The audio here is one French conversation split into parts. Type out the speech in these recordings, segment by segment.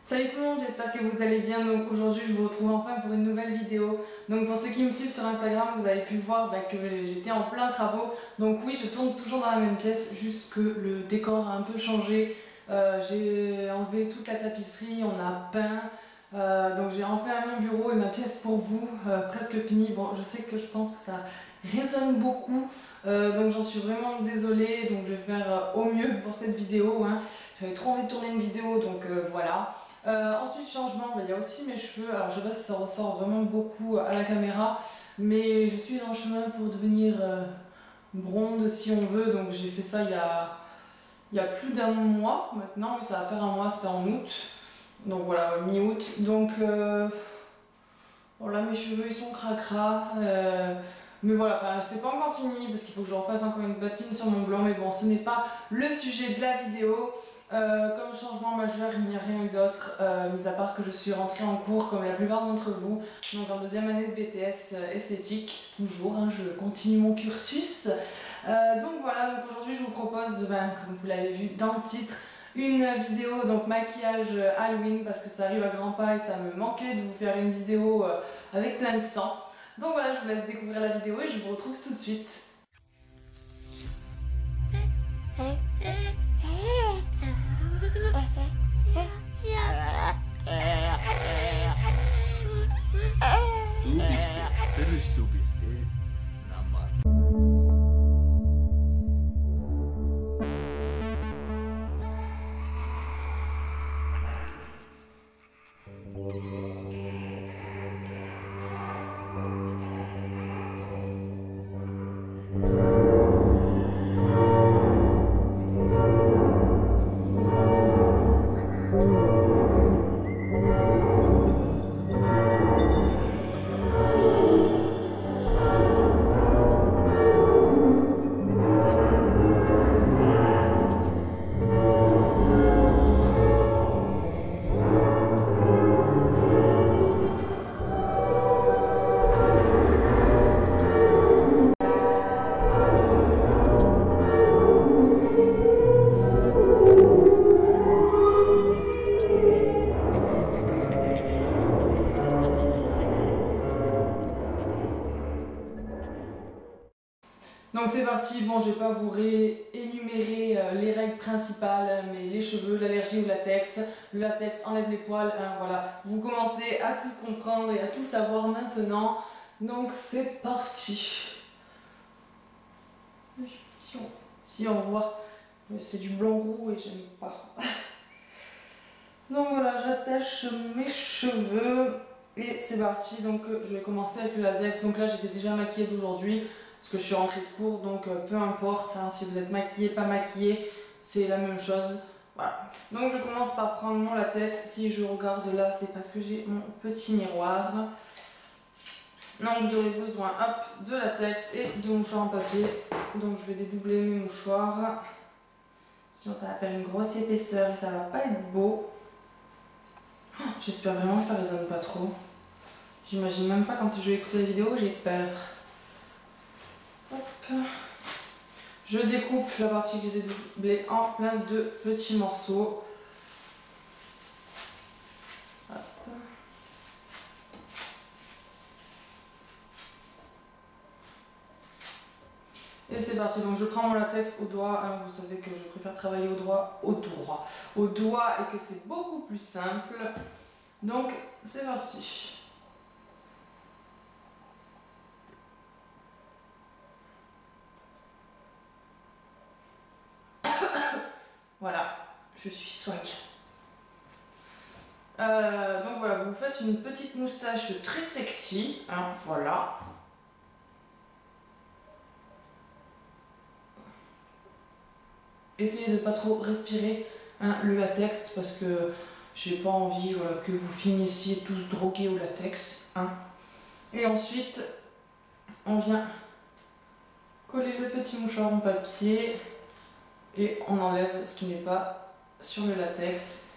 Salut tout le monde, j'espère que vous allez bien. Donc aujourd'hui je vous retrouve enfin pour une nouvelle vidéo. Donc pour ceux qui me suivent sur Instagram, vous avez pu voir que j'étais en plein travaux. Donc oui, je tourne toujours dans la même pièce, juste que le décor a un peu changé. J'ai enlevé toute la tapisserie, on a peint. Donc j'ai enfin mon bureau et ma pièce pour vous, presque finie. Bon, je sais que je pense que ça résonne beaucoup, donc j'en suis vraiment désolée. Donc je vais faire au mieux pour cette vidéo, hein. J'avais trop envie de tourner une vidéo, donc voilà. Ensuite, changement, il y a aussi mes cheveux. Alors, je sais pas si ça ressort vraiment beaucoup à la caméra, mais je suis dans le chemin pour devenir blonde si on veut. Donc, j'ai fait ça il y a plus d'un mois maintenant. Oui, ça va faire un mois, c'était en août. Donc, voilà, mi-août. Donc, voilà, mes cheveux ils sont cracra. Mais voilà, c'est pas encore fini parce qu'il faut que je refasse encore une patine sur mon blanc. Mais bon, ce n'est pas le sujet de la vidéo. Comme changement majeur, il n'y a rien eu d'autre, mis à part que je suis rentrée en cours comme la plupart d'entre vous, donc en deuxième année de BTS esthétique, toujours, hein, je continue mon cursus. Donc voilà, donc aujourd'hui je vous propose, comme vous l'avez vu dans le titre, une vidéo donc maquillage Halloween, parce que ça arrive à grands pas et ça me manquait de vous faire une vidéo avec plein de sang. Donc voilà, je vous laisse découvrir la vidéo et je vous retrouve tout de suite. Donc c'est parti, bon je vais pas vous réénumérer les règles principales, mais les cheveux, l'allergie au latex, le latex enlève les poils, hein, voilà. Vous commencez à tout comprendre et à tout savoir maintenant, donc c'est parti. Si on voit, c'est du blanc roux et j'aime pas. Donc voilà, j'attache mes cheveux et c'est parti. Donc je vais commencer avec le latex. Donc là j'étais déjà maquillée d'aujourd'hui parce que je suis rentrée de cours, donc peu importe, hein, si vous êtes maquillée, pas maquillée, c'est la même chose. Voilà. Donc je commence par prendre mon latex. Si je regarde là, c'est parce que j'ai mon petit miroir. Donc j'aurai besoin de latex et de mouchoirs en papier. Donc je vais dédoubler mes mouchoirs. Sinon ça va faire une grosse épaisseur et ça va pas être beau. J'espère vraiment que ça résonne pas trop. J'imagine même pas quand je vais écouter la vidéo, j'ai peur. Hop. Je découpe la partie que j'ai dédoublée en plein de petits morceaux. Hop. Et c'est parti, donc je prends mon latex au doigt, hein, vous savez que je préfère travailler au doigt et que c'est beaucoup plus simple. Donc c'est parti. Voilà, je suis swag. Donc voilà, vous faites une petite moustache très sexy, hein, voilà. Essayez de pas trop respirer, hein, le latex parce que j'ai pas envie, voilà, que vous finissiez tous drogués au latex, hein. Et ensuite, on vient coller le petit mouchoir en papier et on enlève ce qui n'est pas sur le latex.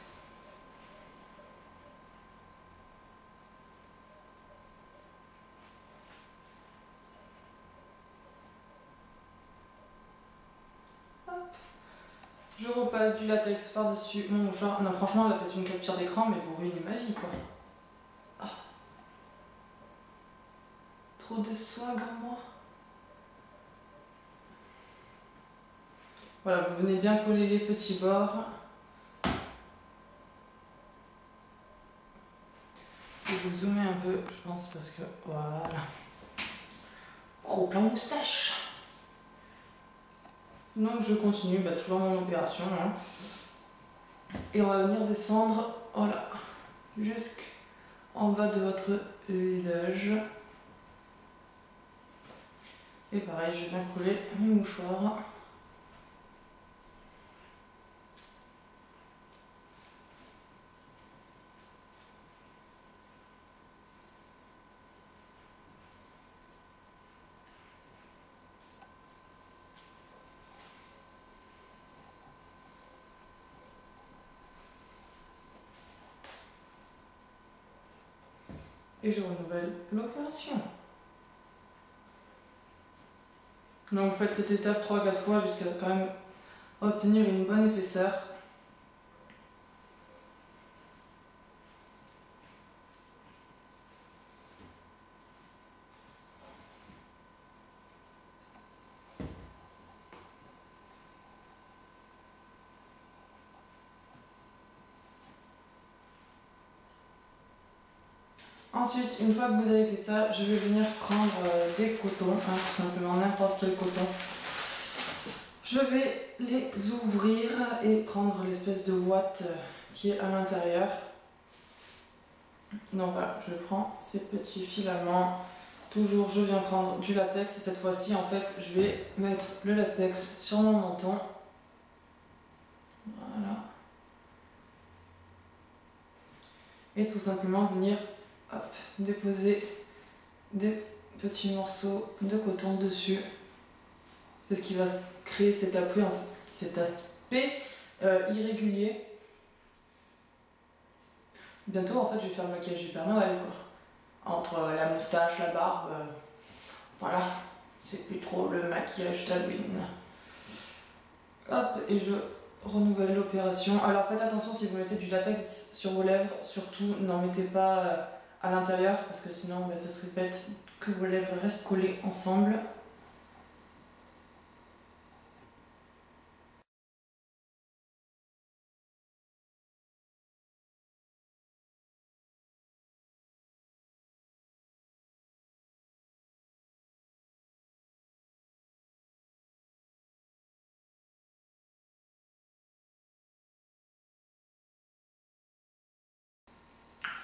Je repasse du latex par-dessus mon mouchoir. Non, franchement, là, faites une capture d'écran, mais vous ruinez ma vie, quoi. Ah. Trop de swag en moi. Voilà, vous venez bien coller les petits bords. Et vous zoomez un peu, je pense, parce que voilà. Gros plan moustache. Donc je continue, toujours mon opération. Hein. Et on va venir descendre, voilà, jusqu'en bas de votre visage. Et pareil, je vais bien coller mes mouchoirs. Et je renouvelle l'opération. Donc vous faites cette étape 3-4 fois jusqu'à quand même obtenir une bonne épaisseur. Ensuite, une fois que vous avez fait ça, je vais venir prendre des cotons, hein, tout simplement n'importe quel coton. Je vais les ouvrir et prendre l'espèce de ouate qui est à l'intérieur. Donc voilà, je prends ces petits filaments. Toujours, je viens prendre du latex et cette fois-ci, en fait, je vais mettre le latex sur mon menton. Voilà. Et tout simplement venir déposer des petits morceaux de coton dessus. C'est ce qui va créer cet aspect irrégulier. Bientôt, en fait, je vais faire le maquillage du Père Noël, quoi. Entre la moustache, la barbe, voilà. C'est plus trop le maquillage d'Halloween. Hop, et je renouvelle l'opération. Alors faites attention si vous mettez du latex sur vos lèvres, surtout n'en mettez pas à l'intérieur parce que sinon ça se répète que vos lèvres restent collées ensemble.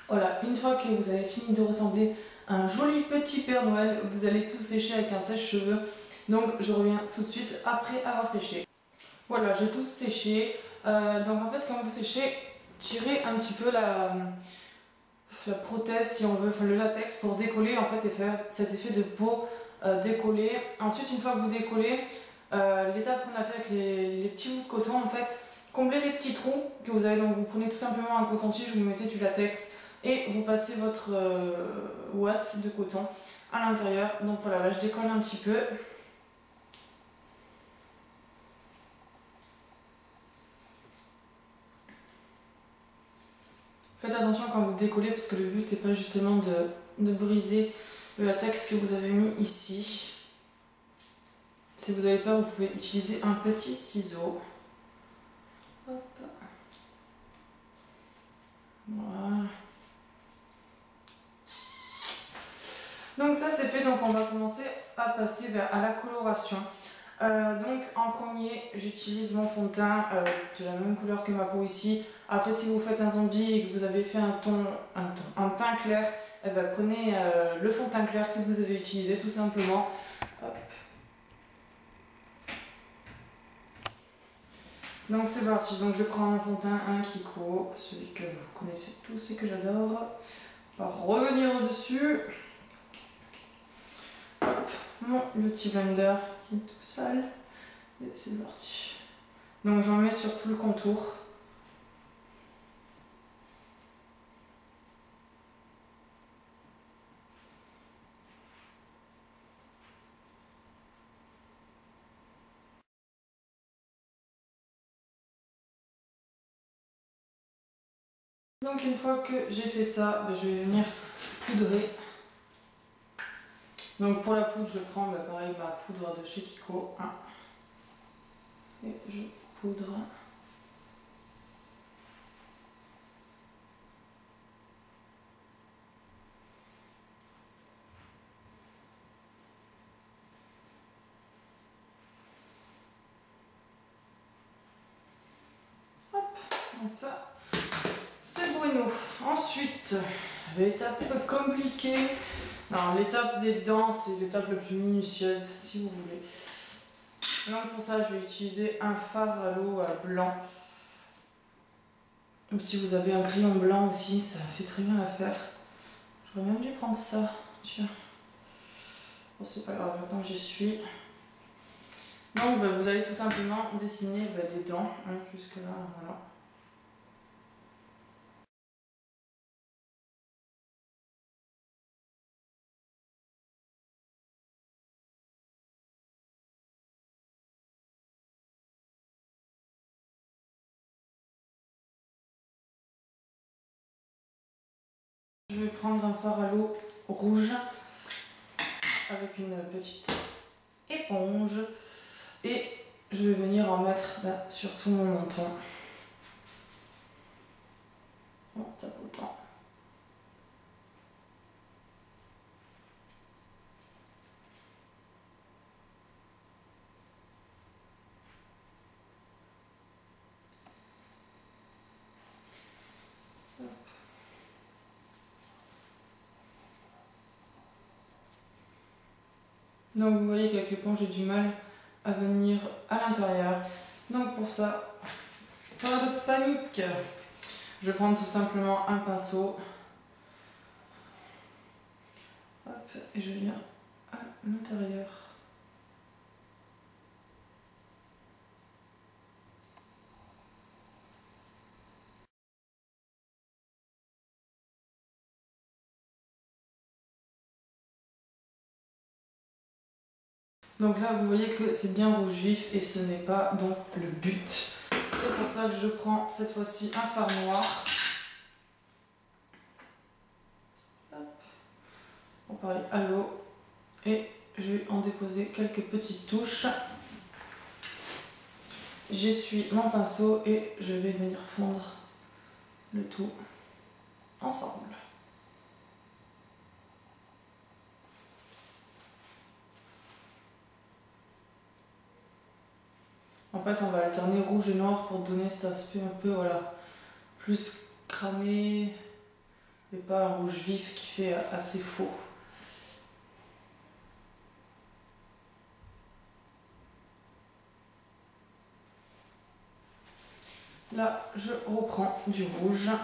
Voilà, une fois que vous avez fini de ressembler à un joli petit Père Noël, vous allez tout sécher avec un sèche-cheveux. Donc je reviens tout de suite après avoir séché. Voilà, j'ai tout séché. Donc en fait, quand vous séchez, tirez un petit peu la prothèse, si on veut, enfin le latex pour décoller en fait et faire cet effet de peau décollée. Ensuite, une fois que vous décollez, l'étape qu'on a fait avec les petits bouts de coton, en fait, comblez les petits trous que vous avez. Donc vous prenez tout simplement un coton-tige, vous mettez du latex et vous passez votre ouate de coton à l'intérieur. Donc voilà, là je décolle un petit peu. Faites attention quand vous décollez parce que le but n'est pas justement de briser le latex que vous avez mis ici. Si vous n'avez pas, vous pouvez utiliser un petit ciseau. Hop. Voilà. Donc ça c'est fait, donc on va commencer à passer à la coloration. Donc en premier, j'utilise mon fond de teint de la même couleur que ma peau ici. Après, si vous faites un zombie et que vous avez fait un teint clair, eh ben, prenez le fond de teint clair que vous avez utilisé tout simplement. Hop. Donc c'est parti, donc je prends un fond de teint, un Kiko, celui que vous connaissez tous et que j'adore. On va revenir au-dessus. Hop, mon Beauty Blender qui est tout sale. Et c'est parti. Donc j'en mets sur tout le contour. Donc une fois que j'ai fait ça, ben, je vais venir poudrer. Donc pour la poudre, je prends pareil ma poudre de chez Kiko. Hein. Et je poudre. Hop, donc ça, c'est bueno. Ensuite, l'étape compliquée. Alors l'étape des dents, c'est l'étape la plus minutieuse, si vous voulez. Donc pour ça, je vais utiliser un fard à l'eau blanc. Donc si vous avez un crayon blanc aussi, ça fait très bien l'affaire. J'aurais même dû prendre ça. Tiens. Bon, c'est pas grave, maintenant que j'y suis. Donc vous allez tout simplement dessiner des dents, hein, jusque là, voilà. Je vais prendre un fard à l'eau rouge avec une petite éponge et je vais venir en mettre sur tout mon menton. En tapotant. Donc vous voyez qu'avec l'éponge j'ai du mal à venir à l'intérieur. Donc pour ça, pas de panique. Je vais prendre tout simplement un pinceau. Hop, et je viens à l'intérieur. Donc là, vous voyez que c'est bien rouge vif et ce n'est pas donc le but. C'est pour ça que je prends cette fois-ci un fard noir. Hop. On pareil à l'eau. Et je vais en déposer quelques petites touches. J'essuie mon pinceau et je vais venir fondre le tout ensemble. En fait, on va alterner rouge et noir pour donner cet aspect un peu, voilà, plus cramé et pas un rouge vif qui fait assez faux. Là, je reprends du rouge. En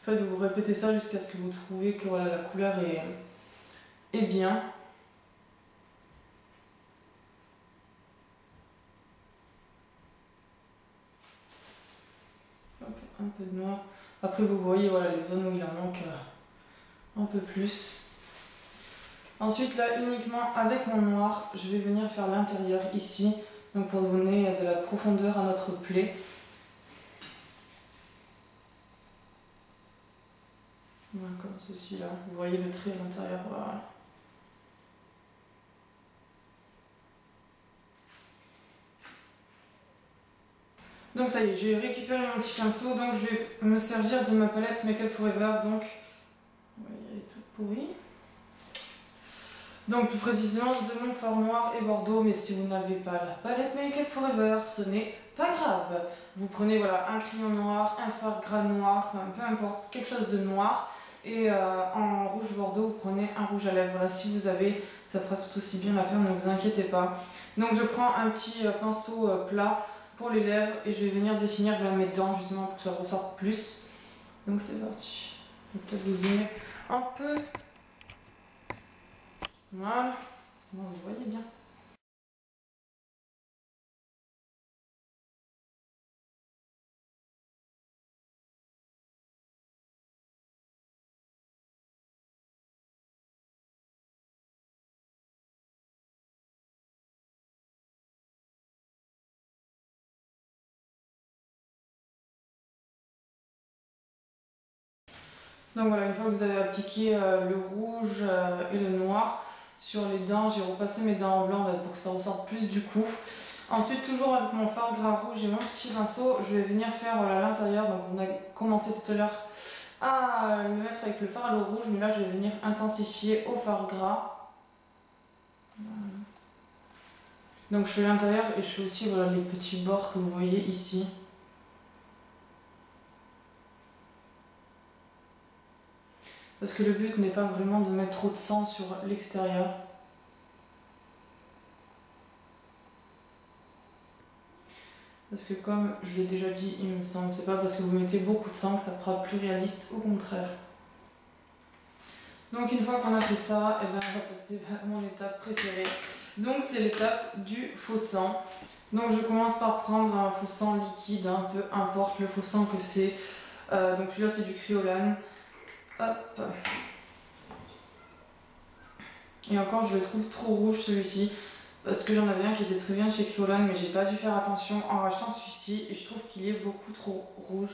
fait, vous répétez ça jusqu'à ce que vous trouvez que voilà, la couleur est bien. Un peu de noir. Après, vous voyez voilà, les zones où il en manque un peu plus. Ensuite, là, uniquement avec mon noir, je vais venir faire l'intérieur ici, donc pour donner de la profondeur à notre plaie. Voilà, comme ceci là. Vous voyez le trait à l'intérieur. Voilà. Donc ça y est, j'ai récupéré mon petit pinceau, donc je vais me servir de ma palette Make Up Forever. Donc, vous voyez, elle est toute pourrie. Donc plus précisément de mon fard noir et bordeaux, mais si vous n'avez pas la palette Make Up Forever, ce n'est pas grave. Vous prenez voilà, un crayon noir, un fard gras noir, enfin, peu importe, quelque chose de noir. Et en rouge bordeaux, vous prenez un rouge à lèvres. Voilà, si vous avez, ça fera tout aussi bien l'affaire, ne vous inquiétez pas. Donc je prends un petit pinceau plat pour les lèvres et je vais venir définir mes dents justement pour que ça ressorte plus. Donc c'est parti. Je vais peut-être vous zoomer un peu. Voilà. Bon, vous voyez bien. Donc voilà, une fois que vous avez appliqué le rouge et le noir sur les dents, j'ai repassé mes dents en blanc pour que ça ressorte plus du coup. Ensuite, toujours avec mon fard gras rouge et mon petit pinceau, je vais venir faire à l'intérieur. Donc on a commencé tout à l'heure à le mettre avec le fard à l'eau rouge, mais là je vais venir intensifier au fard gras. Donc je fais l'intérieur et je fais aussi voilà, les petits bords que vous voyez ici. Parce que le but n'est pas vraiment de mettre trop de sang sur l'extérieur. Parce que comme je l'ai déjà dit, il me semble, c'est pas parce que vous mettez beaucoup de sang que ça fera plus réaliste, au contraire. Donc une fois qu'on a fait ça, on va passer à mon étape préférée. Donc c'est l'étape du faux sang. Donc je commence par prendre un faux sang liquide, peu importe le faux sang que c'est. Donc celui-là c'est du Kryolan. Hop. Et encore je le trouve trop rouge celui-ci. Parce que j'en avais un qui était très bien chez Kryolan, mais j'ai pas dû faire attention en rachetant celui-ci. Et je trouve qu'il est beaucoup trop rouge.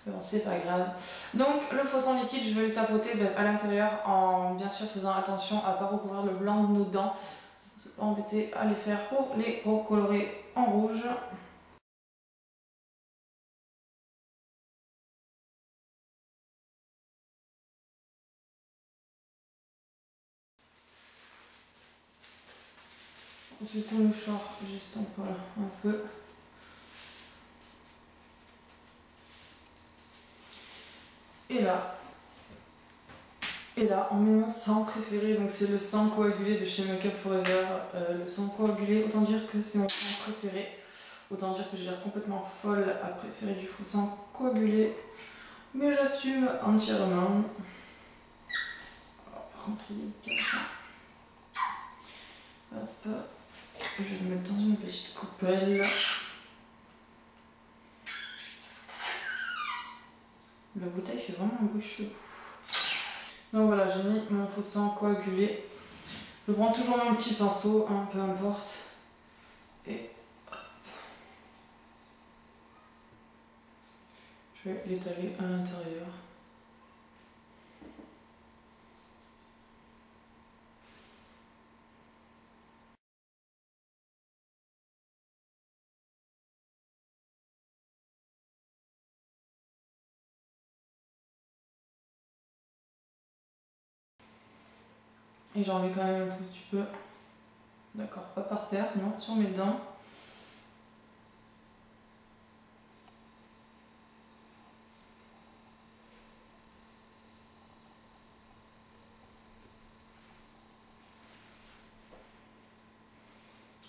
Mais bon, c'est pas grave. Donc le faux sang liquide, je vais le tapoter à l'intérieur en bien sûr faisant attention à pas recouvrir le blanc de nos dents. On ne s'est pas embêté à les faire pour les recolorer en rouge. Ensuite un mouchoir, juste voilà, un peu. Et là, on met mon sang préféré, donc c'est le sang coagulé de chez Make Up Forever. Le sang coagulé, autant dire que c'est mon sang préféré. Autant dire que j'ai l'air complètement folle à préférer du faux sang coagulé. Mais j'assume entièrement. Par contre, il est comme ça. Hop. Je vais le mettre dans une petite coupelle. La bouteille fait vraiment un bruit chelou. Donc voilà, j'ai mis mon faux sang coagulé. Je prends toujours mon petit pinceau, peu importe. Et hop. Je vais l'étaler à l'intérieur. Et j'en mets quand même un tout petit peu. D'accord, pas par terre, non, sur mes dents.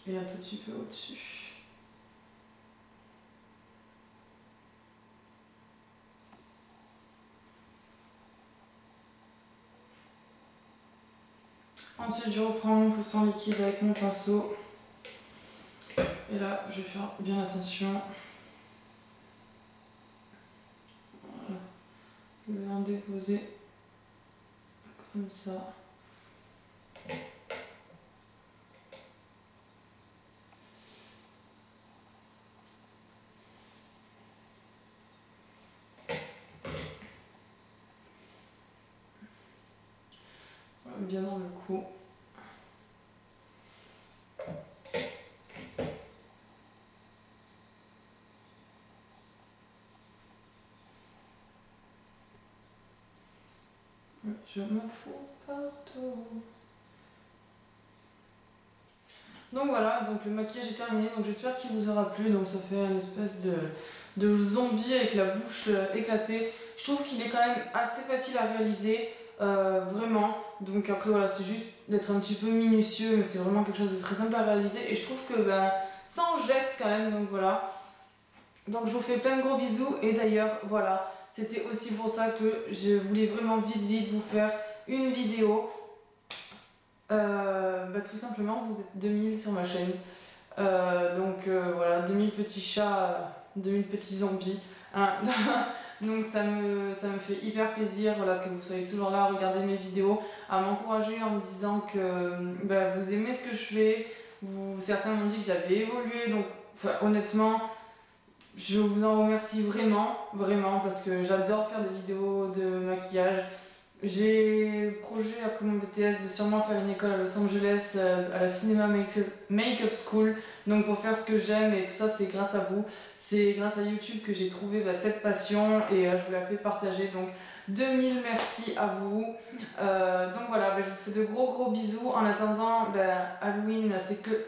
Et un tout petit peu au-dessus. Ensuite, je reprends mon faux sang liquide avec mon pinceau. Et là, je vais faire bien attention. Voilà. Je vais en déposer comme ça. Voilà, bien dans le cou. Je me fous partout. Donc voilà, donc le maquillage est terminé, donc j'espère qu'il vous aura plu. Donc ça fait une espèce de zombie avec la bouche éclatée. Je trouve qu'il est quand même assez facile à réaliser, vraiment. Donc après voilà, c'est juste d'être un petit peu minutieux, mais c'est vraiment quelque chose de très simple à réaliser. Et je trouve que ça en jette quand même, donc voilà. Donc je vous fais plein de gros bisous et d'ailleurs voilà, c'était aussi pour ça que je voulais vraiment vite vous faire une vidéo. Tout simplement vous êtes 2000 sur ma chaîne. Voilà, 2000 petits chats, 2000 petits zombies. Hein. Donc ça me fait hyper plaisir voilà, que vous soyez toujours là à regarder mes vidéos, à m'encourager en me disant que vous aimez ce que je fais. Certains m'ont dit que j'avais évolué, donc honnêtement je vous en remercie vraiment, parce que j'adore faire des vidéos de maquillage J'ai projet après mon BTS de sûrement faire une école à Los Angeles, à la Cinema Makeup School. Donc pour faire ce que j'aime et tout ça, c'est grâce à vous. C'est grâce à YouTube que j'ai trouvé cette passion et je vous la fais partager. Donc 2000 merci à vous. Donc voilà, je vous fais de gros bisous. En attendant, Halloween, c'est que...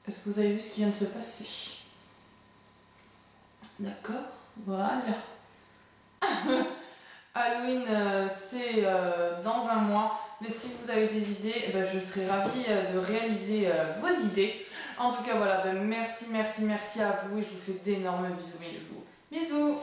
Est-ce que vous avez vu ce qui vient de se passer? D'accord, voilà. Halloween, c'est dans un mois, mais si vous avez des idées, je serai ravie de réaliser vos idées. En tout cas, voilà, merci à vous et je vous fais d'énormes bisous, mes loulous. Bisous!